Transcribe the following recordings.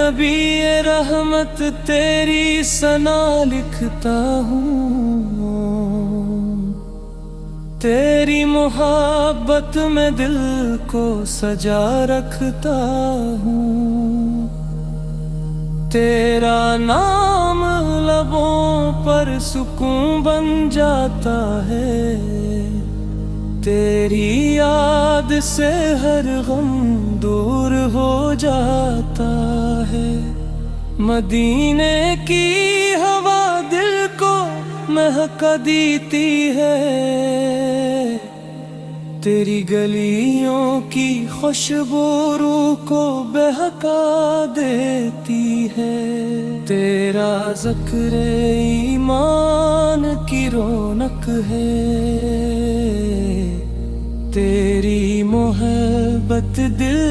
नबी ये रहमत तेरी सना लिखता हूँ, तेरी मोहब्बत में दिल को सजा रखता हूँ। तेरा नाम लबों पर सुकून बन जाता है, तेरी याद से हर गम दूर हो जाता है। मदीने की हवा दिल को महका देती है, तेरी गलियों की खुशबू रूह को बहका देती है। तेरा ज़िक्र ईमान की रौनक है, तेरी मोहब्बत दिल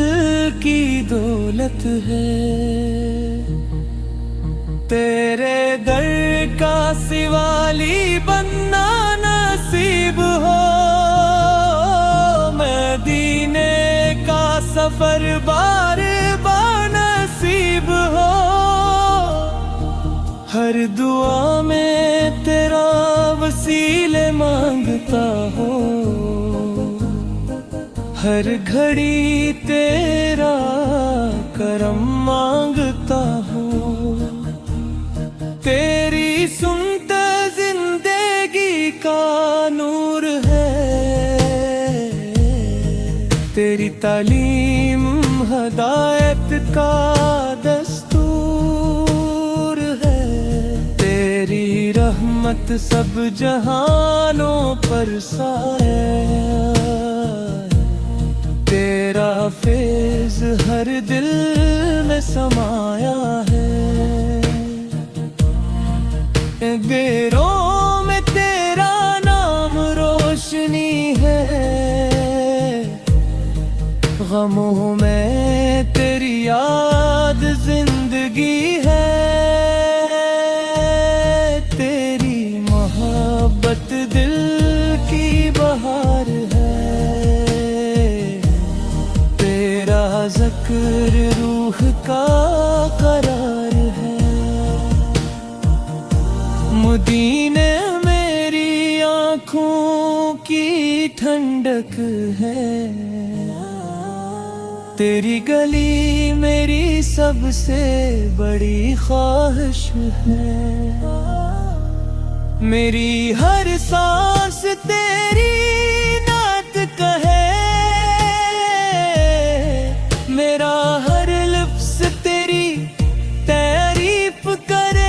की दौलत है। तेरे दर का सिवाली बनना नसीब हो, मदीने का सफर बार बार नसीब हो। हर दुआ में तेरा वसीले मांगता हो, हर घड़ी तेरा करम मांगता हूँ। तेरी सुनते जिंदगी का नूर है, तेरी तालीम हदायत का दस्तूर है। तेरी रहमत सब जहानों पर साया, तेरा फैज़ हर दिल में समाया है। बेरों में तेरा नाम रोशनी है, गमों में तेरी याद जिंदगी है। तेरी मोहब्बत दिल की बहार है, तेरा ज़िक्र रूह का करार है। मदीने मेरी आँखों की ठंडक है, तेरी गली मेरी सबसे बड़ी ख्वाहिश है। मेरी हर सांस तेरी नात कहे, मेरा हर लफ्ज़ तेरी तारीफ करे।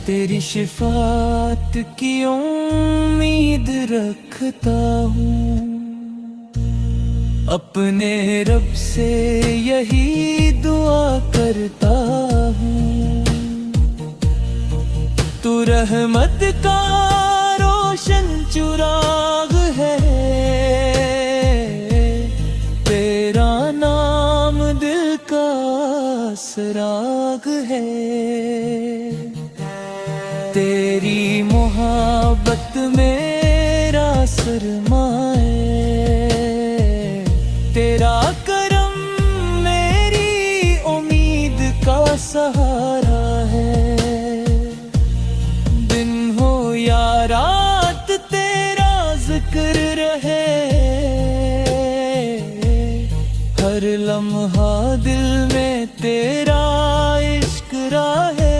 तेरी शिफात की उम्मीद रखता हूँ, अपने रब से यही दुआ करता हूँ। तू रहमत का रोशन चिराग है, तेरा नाम दिल का सराग है। तेरी मोहब्बत मेरा सरमाए, तेरा करम मेरी उम्मीद का सहारा है। दिन हो या रात तेरा जिक्र रहे, हर लम्हा दिल में तेरा इश्क रहे।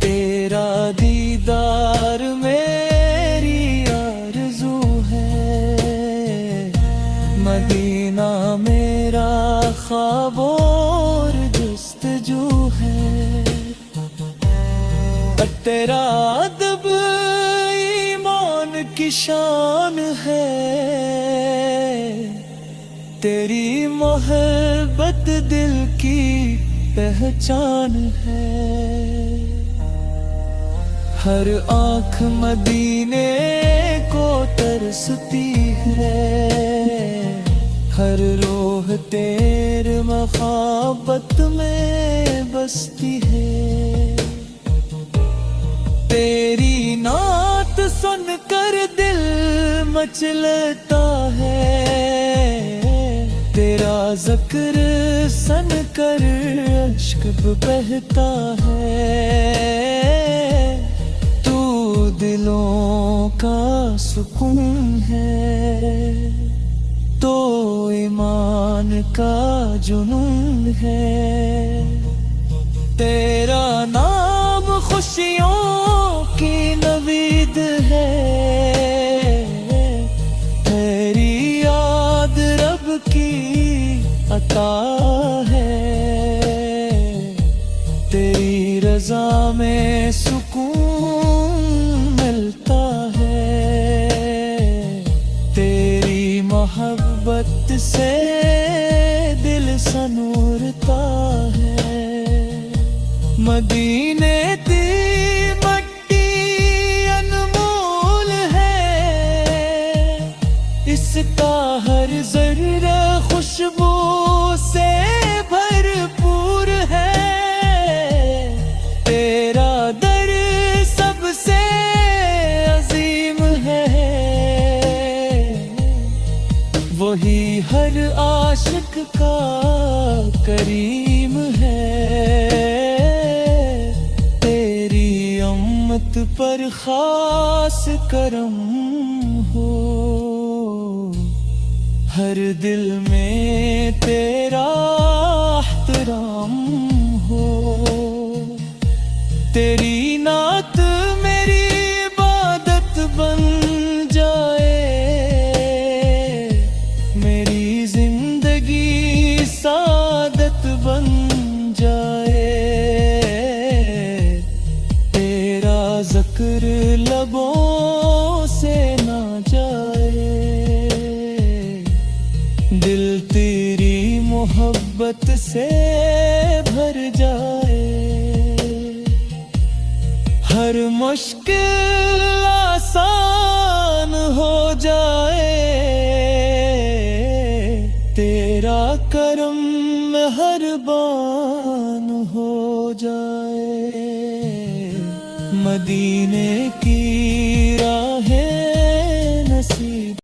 तेरा दीदार मेरी आरज़ू है, मदीना मेरा ख्वाब और जस्तजू है। तेरा अदब ईमान की शान है, तेरी मोहब्बत दिल की पहचान है। हर आँख मदीने को तरसती है, हर रूह तेरे मोहब्बत में बसती है। तेरी नात सुनकर दिल मचलता है, तेरा ज़िक्र सन कर अश्क बहता है। तू दिलों का सुकून है, तो ईमान का जुनून है। तेरा नाम खुशियों की नवीद है, तेरी याद रब की अता है। तेरी रज़ा में सुकून मिलता है, तेरी मोहब्बत से दिल सनूरता है। मदीने दी मट्टी अनमोल है, इसका हर ज़र्रा खुशबू से भरपूर है। तेरा दर सबसे अजीम है, वही हर आशिक का करीम है। पर खास करम हो, हर दिल में तेरा एहतराम हो। तेरी नात मेरी इबादत बन जाए, मेरी जिंदगी सादत बन जाए। ज़िक्र लबों से ना जाए, दिल तेरी मोहब्बत से भर जाए। हर मुश्किल आसान हो जाए, तेरा करम मेहरबान हो जाए। मदीने